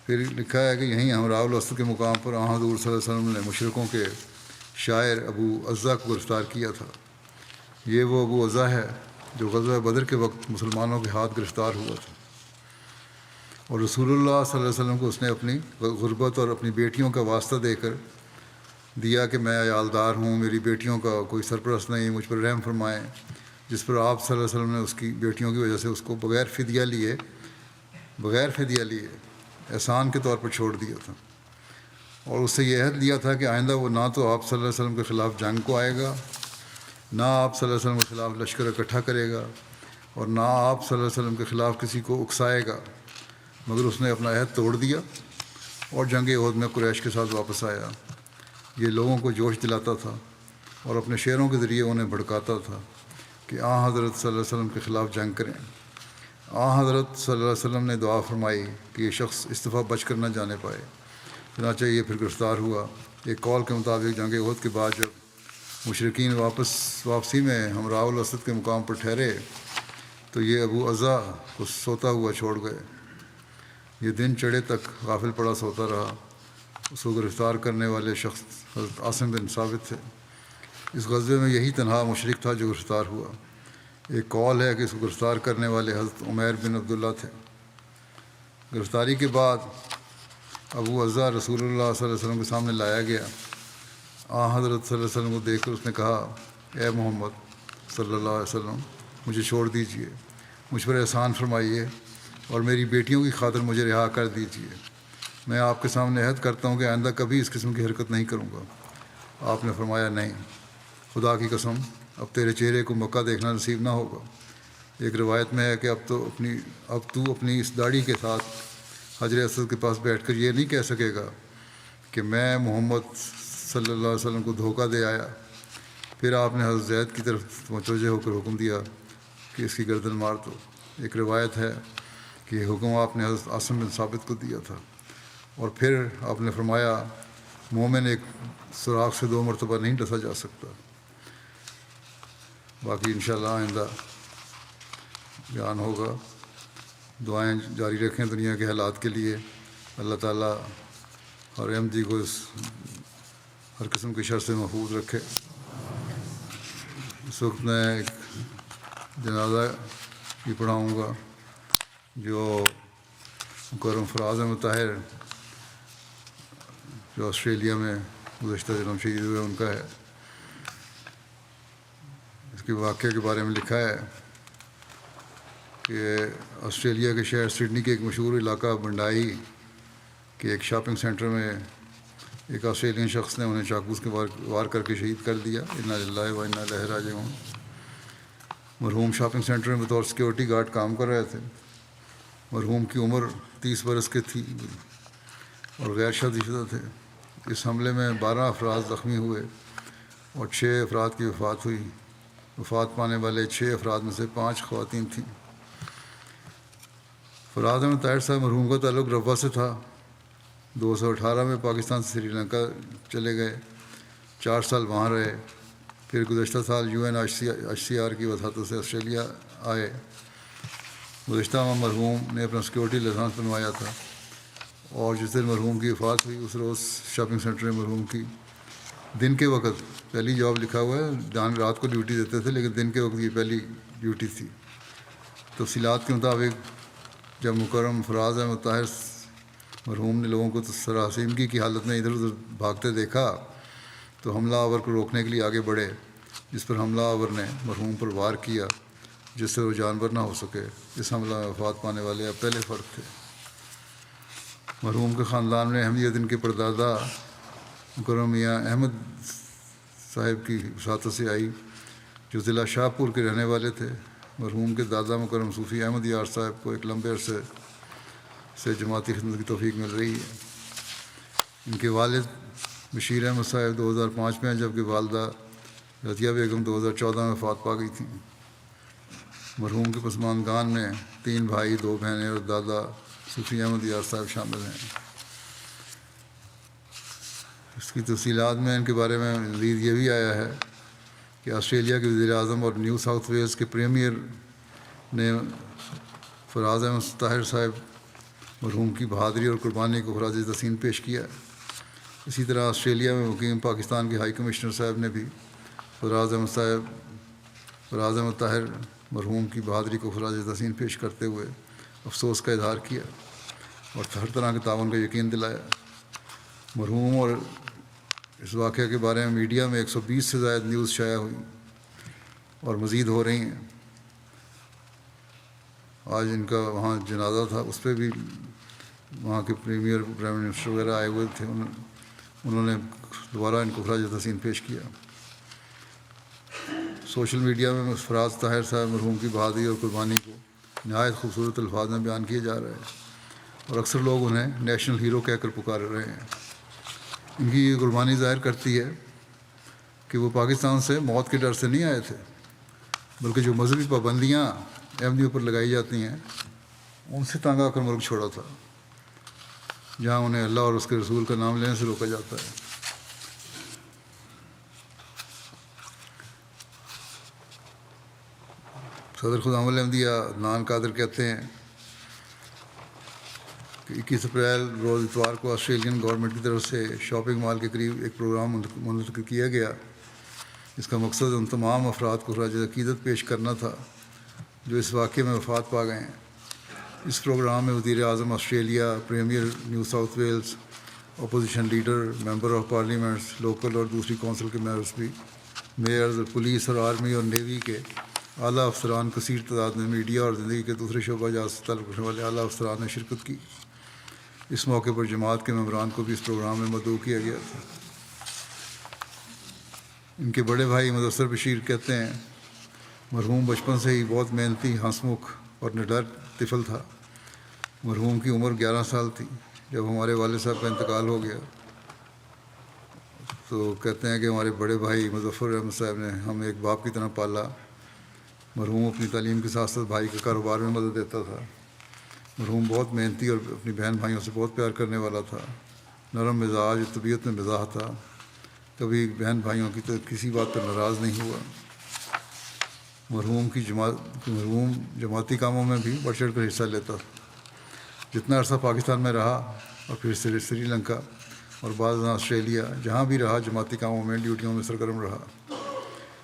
پھر لکھا ہے کہ یہیں ہمراہ الاسد کے مقام پر حضور صلی اللہ علیہ وسلم نے مشرکوں کے شاعر ابو عزہ کو گرفتار کیا تھا۔ یہ وہ ابو عزہ ہے جو غزوہ بدر کے وقت مسلمانوں کے ہاتھ گرفتار ہوا تھا، اور رسول اللہ صلی اللہ علیہ وسلم کو اس نے اپنی غربت اور اپنی بیٹیوں کا واسطہ دے کر دیا کہ میں عیالدار ہوں، میری بیٹیوں کا کوئی سرپرست نہیں، مجھ پر رحم فرمائیں، جس پر آپ صلی اللہ علیہ وسلم نے اس کی بیٹیوں کی وجہ سے اس کو بغیر فدیہ لیے احسان کے طور پر چھوڑ دیا تھا، اور اس سے یہ عہد لیا تھا کہ آئندہ وہ نہ تو آپ صلی اللہ علیہ وسلم کے خلاف جنگ کو آئے گا، نہ آپ صلی اللہ علیہ وسلم کے خلاف لشکر اکٹھا کرے گا، اور نہ آپ صلی اللہ علیہ وسلم کے خلاف کسی کو اکسائے گا۔ مگر اس نے اپنا عہد توڑ دیا اور جنگ احد میں قریش کے ساتھ واپس آیا۔ یہ لوگوں کو جوش دلاتا تھا اور اپنے شعروں کے ذریعے انہیں بھڑکاتا تھا کہ حضرت صلی اللہ علیہ وسلم کے خلاف جنگ کریں۔ حضرت صلی اللہ علیہ وسلم نے دعا فرمائی کہ یہ شخص اس دفعہ بچ کر نہ جانے پائے، چنانچہ یہ پھر گرفتار ہوا۔ ایک قول کے مطابق جنگ احد کے بعد جب مشرکین واپسی میں ہمراہ الاسد کے مقام پر ٹھہرے تو یہ ابو عزہ کو سوتا ہوا چھوڑ گئے۔ یہ دن چڑھے تک غافل پڑا سوتا رہا۔ اس کو گرفتار کرنے والے شخص حضرت عاصم بن ثابت تھے۔ اس غزوے میں یہی تنہا مشرک تھا جو گرفتار ہوا۔ ایک قول ہے کہ اس کو گرفتار کرنے والے حضرت عمیر بن عبداللہ تھے۔ گرفتاری کے بعد ابو عزہ رسول اللہ صلی اللہ علیہ وسلم کے سامنے لایا گیا۔ حضرت صلی اللہ علیہ وسلم کو دیکھ کر اس نے کہا اے محمد صلی اللہ علیہ وسلم مجھے چھوڑ دیجیے، مجھ پر احسان فرمائیے اور میری بیٹیوں کی خاطر مجھے رہا کر دیجیے، میں آپ کے سامنے عہد کرتا ہوں کہ آئندہ کبھی اس قسم کی حرکت نہیں کروں گا۔ آپ نے فرمایا نہیں، خدا کی قسم اب تیرے چہرے کو مکہ دیکھنا نصیب نہ ہوگا۔ ایک روایت میں ہے کہ اب تو اپنی اس داڑھی کے ساتھ حجر اسود کے پاس بیٹھ کر یہ نہیں کہہ سکے گا کہ میں محمد صلی اللہ علیہ وسلم کو دھوکہ دے آیا۔ پھر آپ نے حضرت زید کی طرف متوجہ ہو کر حکم دیا کہ اس کی گردن مار دو۔ ایک روایت ہے کہ یہ حکم آپ نے حضرت عاصم بن ثابت کو دیا تھا، اور پھر آپ نے فرمایا مومن ایک سوراخ سے 2 مرتبہ نہیں ڈسا جا سکتا۔ باقی انشاءاللہ آئندہ بیان ہوگا۔ دعائیں جاری رکھیں دنیا کے حالات کے لیے، اللہ تعالیٰ اور احمدی کو اس ہر قسم کی شر سے محفوظ رکھے۔ اس وقت میں ایک جنازہ بھی پڑھاؤں گا جو مکرم فراز احمد طاہر جو آسٹریلیا میں گزشتہ دنوں شہید ہوئے ان کا ہے۔ اس کے واقعے کے بارے میں لکھا ہے کہ آسٹریلیا کے شہر سڈنی کے ایک مشہور علاقہ بنڈائی کے ایک شاپنگ سینٹر میں ایک آسٹریلین شخص نے انہیں چاقو کے وار کر کے شہید کر دیا۔ انا للہ و انا الیہ راجعون۔ مرحوم شاپنگ سینٹر میں بطور سیکورٹی گارڈ کام کر رہے تھے۔ مرحوم کی عمر 30 برس کی تھی اور غیر شادی شدہ تھے۔ اس حملے میں 12 افراد زخمی ہوئے اور 6 افراد کی وفات ہوئی۔ وفات پانے والے 6 افراد میں سے 5 خواتین تھیں۔ فراز احمد طاہر صاحب مرحوم کا تعلق روا سے تھا۔ 2018 میں پاکستان سے سری لنکا چلے گئے، 4 سال وہاں رہے، پھر گزشتہ سال UNHCR کی وساطت سے آسٹریلیا آئے۔ گزشتہ ماہ مرحوم نے اپنا سیکورٹی لائسنس بنوایا تھا، اور جس دن مرحوم کی وفات ہوئی اس روز شاپنگ سینٹر میں مرحوم کی دن کے وقت پہلی جاب لکھا ہوا ہے، رات کو ڈیوٹی دیتے تھے لیکن دن کے وقت یہ پہلی ڈیوٹی تھی۔ تفصیلات کے مطابق جب مکرم فراز احمد طاہر مرحوم نے لوگوں کو سراسیمگی کی حالت میں ادھر ادھر بھاگتے دیکھا تو حملہ آور کو روکنے کے لیے آگے بڑھے، جس پر حملہ آور نے مرحوم پر وار کیا جس سے وہ جانور نہ ہو سکے۔ اس حملہ میں وفات پانے والے اب پہلے فرد تھے۔ مرحوم کے خاندان میں اہمیت ان کے پردادا مکرم میاں احمد صاحب کی وساطت سے آئی جو ضلع شاہپور کے رہنے والے تھے۔ مرحوم کے دادا مکرم صوفی احمد یار صاحب کو ایک لمبے عرصے سے جماعتی خدمت کی توفیق مل رہی ہے۔ ان کے والد بشیر احمد صاحب 2005 میں، جبکہ والدہ رضیہ بیگم 2014 میں وفات پا گئی تھیں۔ مرحوم کے پسماندگان میں 3 بھائی 2 بہنیں اور دادا صوفی احمد یار صاحب شامل ہیں۔ اس کی تفصیلات میں ان کے بارے میں مزید یہ بھی آیا ہے کہ آسٹریلیا کے وزیر اعظم اور نیو ساؤتھ ویلز کے پریمیئر نے فراز احمد طاہر صاحب مرحوم کی بہادری اور قربانی کو خراج تحسین پیش کیا۔ اسی طرح آسٹریلیا میں مقیم پاکستان کے ہائی کمشنر صاحب نے بھی فراز احمد طاہر مرحوم کی بہادری کو خراج تحسین پیش کرتے ہوئے افسوس کا اظہار کیا اور ہر طرح کے تعاون کا یقین دلایا۔ مرحوم اور اس واقعے کے بارے میں میڈیا میں 120 سے زائد نیوز شائع ہوئی اور مزید ہو رہی ہیں۔ آج ان کا وہاں جنازہ تھا، اس پہ بھی وہاں کے پریمیئر پرائم منسٹر وغیرہ آئے ہوئے تھے، انہوں نے دوبارہ ان کو خراج تحسین پیش کیا۔ سوشل میڈیا میں فراز طاہر صاحب مرحوم کی بہادری اور قربانی کو نہایت خوبصورت الفاظ میں بیان کیا جا رہا ہے، اور اکثر لوگ انہیں نیشنل ہیرو کہہ کر پکار رہے ہیں۔ ان کی یہ قربانی ظاہر کرتی ہے کہ وہ پاکستان سے موت کے ڈر سے نہیں آئے تھے، بلکہ جو مذہبی پابندیاں احمدیوں پر لگائی جاتی ہیں ان سے تنگ آ کر ملک چھوڑا تھا، جہاں انہیں اللہ اور اس کے رسول کا نام لینے سے روکا جاتا ہے۔ صدر خدام الاحمدیہ عدنان قادر کہتے ہیں کہ 21 اپریل روز اتوار کو آسٹریلین گورنمنٹ کی طرف سے شاپنگ مال کے قریب ایک پروگرام منعقد کیا گیا، اس کا مقصد ان تمام افراد کو خراج عقیدت پیش کرنا تھا جو اس واقعے میں وفات پا گئے ہیں۔ اس پروگرام میں وزیر اعظم Australia, premier New South Wales opposition leader, member of parliaments, local اور دوسری کونسل کے ممبرس بھی، میئرز، پولیس اور آرمی اور نیوی کے اعلیٰ افسران، کثیر تعداد میں میڈیا اور زندگی کے دوسرے شعبہ جات سے تعلق رکھنے والے اعلیٰ افسران نے شرکت کی۔ اس موقع پر جماعت کے ممبران کو بھی اس پروگرام میں مدعو کیا گیا تھا۔ ان کے بڑے بھائی مدثر بشیر کہتے ہیں مرحوم بچپن سے ہی بہت محنتی، ہنس مکھ اور نڈر طفل تھا۔ مرحوم کی عمر 11 سال تھی جب ہمارے والد صاحب کا انتقال ہو گیا، تو کہتے ہیں کہ ہمارے بڑے بھائی مظفر احمد صاحب نے ہمیں ایک باپ کی طرح پالا۔ مرحوم اپنی تعلیم کے ساتھ ساتھ بھائی کے کاروبار میں مدد دیتا تھا۔ مرحوم بہت محنتی اور اپنی بہن بھائیوں سے بہت پیار کرنے والا تھا، نرم مزاج، طبیعت میں مزاح تھا، کبھی بہن بھائیوں کی کسی بات پر ناراض نہیں ہوا۔ مرحوم جماعتی کاموں میں بھی بڑھ چڑھ کر حصہ لیتا تھا۔ جتنا عرصہ پاکستان میں رہا اور پھر سری لنکا اور بعض آسٹریلیا، جہاں بھی رہا جماعتی کاموں میں ڈیوٹیوں میں سرگرم رہا۔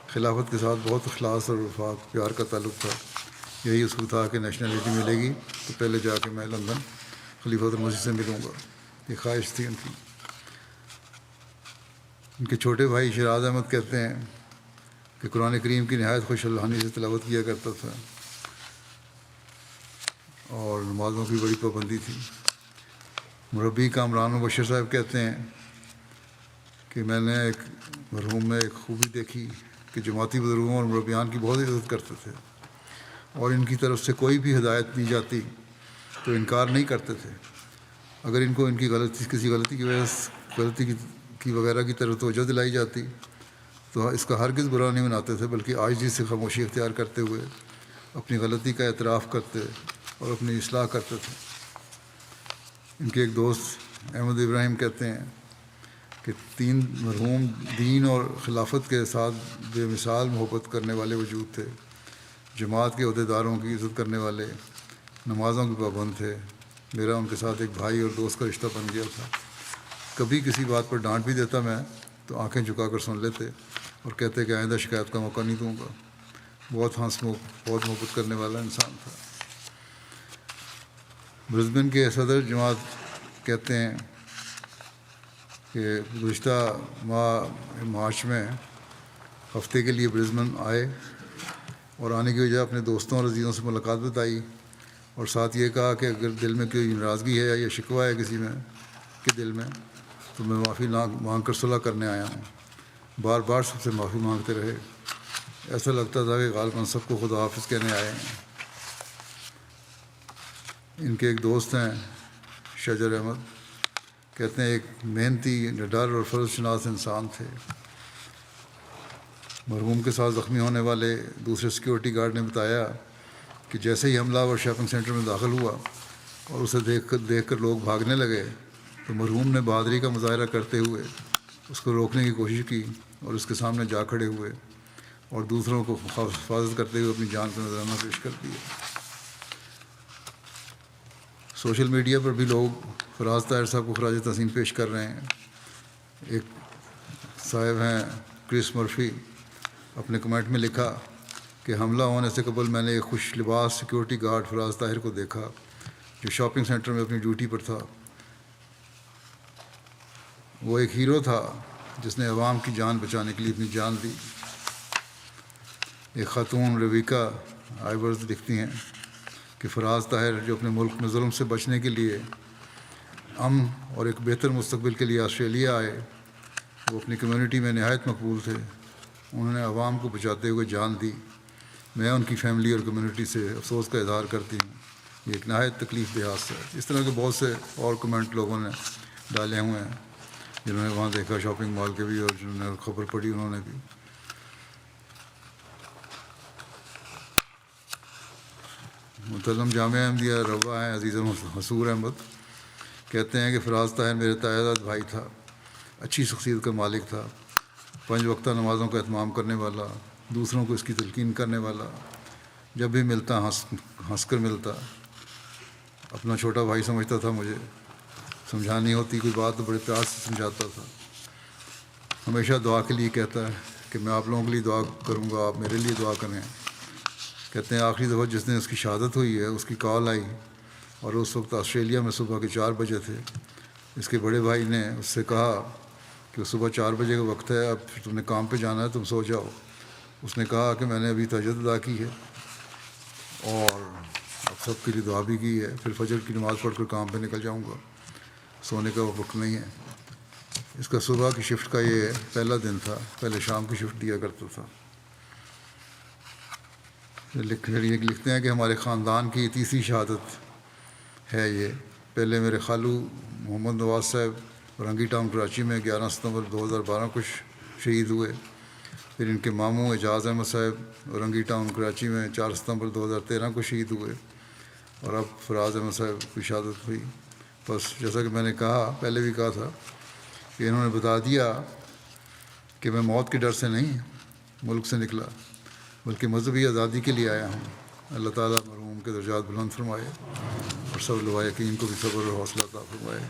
خلافت کے ساتھ بہت اخلاص اور وفاق پیار کا تعلق تھا۔ یہی اصول تھا کہ نیشنلٹی ملے گی تو پہلے جا کے میں لندن خلیفۃ المسیح سے ملوں گا، یہ خواہش تھی ان کی۔ ان کے چھوٹے بھائی شیراز احمد کہتے ہیں کہ قرآن کریم کی نہایت خوش الحانی سے تلاوت کیا کرتا تھا اور نمازوں کی بڑی پابندی تھی۔ مربی کامران مبشر صاحب کہتے ہیں کہ میں نے مرحوم میں ایک خوبی دیکھی کہ جماعتی بزرگوں اور مربیان کی بہت عزت کرتے تھے اور ان کی طرف سے کوئی بھی ہدایت دی جاتی تو انکار نہیں کرتے تھے۔ اگر ان کو ان کی کسی غلطی کی وجہ سے وغیرہ کی طرف توجہ دلائی جاتی تو اس کا ہرگز برا نہیں مناتے تھے، بلکہ عاجزی سے خاموشی اختیار کرتے ہوئے اپنی غلطی کا اعتراف کرتے اور اپنی اصلاح کرتے تھے۔ ان کے ایک دوست احمد ابراہیم کہتے ہیں کہ مرحوم دین اور خلافت کے ساتھ بے مثال محبت کرنے والے وجود تھے، جماعت کے عہدیداروں کی عزت کرنے والے، نمازوں کے پابند تھے۔ میرا ان کے ساتھ ایک بھائی اور دوست کا رشتہ بن گیا تھا۔ کبھی کسی بات پر ڈانٹ بھی دیتا میں تو آنکھیں جھکا کر سن لیتے اور کہتے کہ آئندہ شکایت کا موقع نہیں دوں گا۔ بہت ہنس مکھ، بہت محبت کرنے والا انسان تھا۔ برسبن کے صدر جماعت کہتے ہیں کہ گزشتہ مارچ میں ہفتے کے لیے برسبن آئے اور آنے کی وجہ اپنے دوستوں اور عزیزوں سے ملاقات بتائی اور ساتھ یہ کہا کہ اگر دل میں کوئی ناراضگی ہے یا شکوہ ہے کسی میں کے دل میں تو میں معافی مانگ کر صلح کرنے آیا ہوں۔ بار بار سب سے معافی مانگتے رہے، ایسا لگتا تھا کہ غالباً سب کو خدا حافظ کہنے آئے ہیں۔ ان کے ایک دوست ہیں شجر احمد، کہتے ہیں ایک محنتی، نڈر اور فرض شناس انسان تھے۔ مرحوم کے ساتھ زخمی ہونے والے دوسرے سیکیورٹی گارڈ نے بتایا کہ جیسے ہی حملہ اور شاپنگ سینٹر میں داخل ہوا اور اسے دیکھ کر لوگ بھاگنے لگے تو مرحوم نے بہادری کا مظاہرہ کرتے ہوئے اس کو روکنے کی کوشش کی اور اس کے سامنے جا کھڑے ہوئے اور دوسروں کو حفاظت کرتے ہوئے اپنی جان کو نذرانہ پیش کر دیا۔ سوشل میڈیا پر بھی لوگ فراز طاہر صاحب کو خراج تحسین پیش کر رہے ہیں۔ ایک صاحب ہیں کرس مرفی، اپنے کمنٹ میں لکھا کہ حملہ ہونے سے قبل میں نے ایک خوش لباس سیکیورٹی گارڈ فراز طاہر کو دیکھا جو شاپنگ سینٹر میں اپنی ڈیوٹی پر تھا۔ وہ ایک ہیرو تھا جس نے عوام کی جان بچانے کے لیے اپنی جان دی۔ ایک خاتون رویکا آئیورز لکھتی ہیں کہ فراز طاہر جو اپنے ملک میں ظلم سے بچنے کے لیے، امن اور ایک بہتر مستقبل کے لیے آسٹریلیا آئے، وہ اپنی کمیونٹی میں نہایت مقبول تھے۔ انہوں نے عوام کو بچاتے ہوئے جان دی۔ میں ان کی فیملی اور کمیونٹی سے افسوس کا اظہار کرتی ہوں۔ یہ ایک نہایت تکلیف دہ حادثہ ہے۔ اس طرح کے بہت سے اور کمنٹ لوگوں نے ڈالے ہوئے ہیں جنہوں نے وہاں دیکھا، شاپنگ مال کے بھی، اور جنہوں نے خبر پڑھی انہوں نے بھی۔ متعلم جامعہ احمدیہ روا ہیں عزیز حصور احمد، کہتے ہیں کہ فراز طاہر میرے تائیداد بھائی تھا، اچھی شخصیت کا مالک تھا، 5 وقتہ نمازوں کا اہتمام کرنے والا، دوسروں کو اس کی تلقین کرنے والا، جب بھی ملتا ہنس کر ملتا، اپنا چھوٹا بھائی سمجھتا تھا مجھے، سمجھانی ہوتی کوئی بات تو بڑے پیار سے سمجھاتا تھا، ہمیشہ دعا کے لیے کہتا ہے کہ میں آپ لوگوں کے لیے دعا کروں گا، آپ میرے لیے دعا کریں۔ کہتے ہیں آخری دفعہ جس دن اس کی شہادت ہوئی ہے اس کی کال آئی اور اس وقت آسٹریلیا میں صبح کے 4 بجے تھے اس کے بڑے بھائی نے اس سے کہا کہ صبح 4 بجے کا وقت ہے، اب تم نے کام پہ جانا ہے، تم سو جاؤ۔ اس نے کہا کہ میں نے ابھی تہجد ادا کی ہے اور اب سب کے لیے دعا بھی کی ہے، پھر فجر کی نماز پڑھ کر کام پہ نکل جاؤں گا، سونے کا وقت نہیں ہے۔ اس کا صبح کی شفٹ کا یہ پہلا دن تھا، پہلے شام کی شفٹ دیا کرتا تھا۔ لکھتے ہیں کہ ہمارے خاندان کی تیسری شہادت ہے یہ۔ پہلے میرے خالو محمد نواز صاحب رنگی ٹاؤن کراچی میں 11 ستمبر 2012 کو شہید ہوئے۔ پھر ان کے ماموں اعجاز احمد صاحب رنگی ٹاؤن کراچی میں 4 ستمبر 2013 کو شہید ہوئے، اور اب فراز احمد صاحب کی شہادت ہوئی۔ بس جیسا کہ میں نے کہا، پہلے بھی کہا تھا کہ انہوں نے بتا دیا کہ میں موت کے ڈر سے نہیں ملک سے نکلا، بلکہ مذہبی آزادی کے لیے آیا ہوں۔ اللہ تعالیٰ مرحوم کے درجات بلند فرمائے اور سب لوایقین کو بھی صبر اور حوصلہ عطا فرمائے۔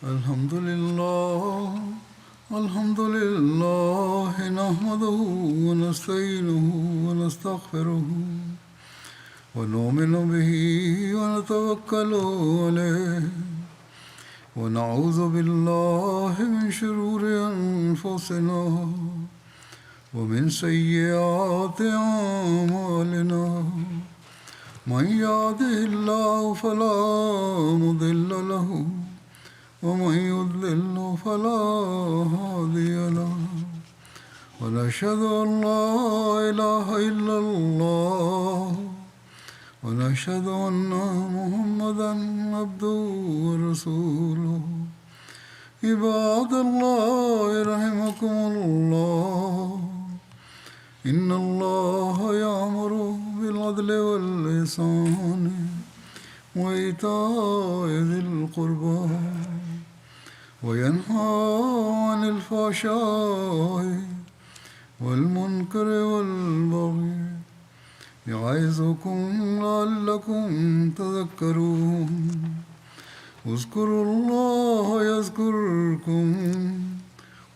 الحمد لله نحمده ونستعينه ونستغفره ونؤمن به ونتوكل عليه ونعوذ بالله من شرور أنفسنا ومن سيئات أعمالنا من يهده الله فلا مضل له ومن يضلل فلا هادي له ونشهد أن لا إله إلا الله ونشهد أن محمدا عبده ورسوله عباد الله رحمكم الله إن الله يأمر بالعدل والإحسان وإيتاء ذي القربى وينهى عن الفحشاء والمنكر والبغي يعظكم لعلكم تذكرون اذكروا الله يذكركم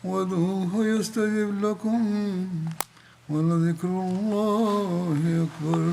وادعوه يستجب لكم ولذكر الله أكبر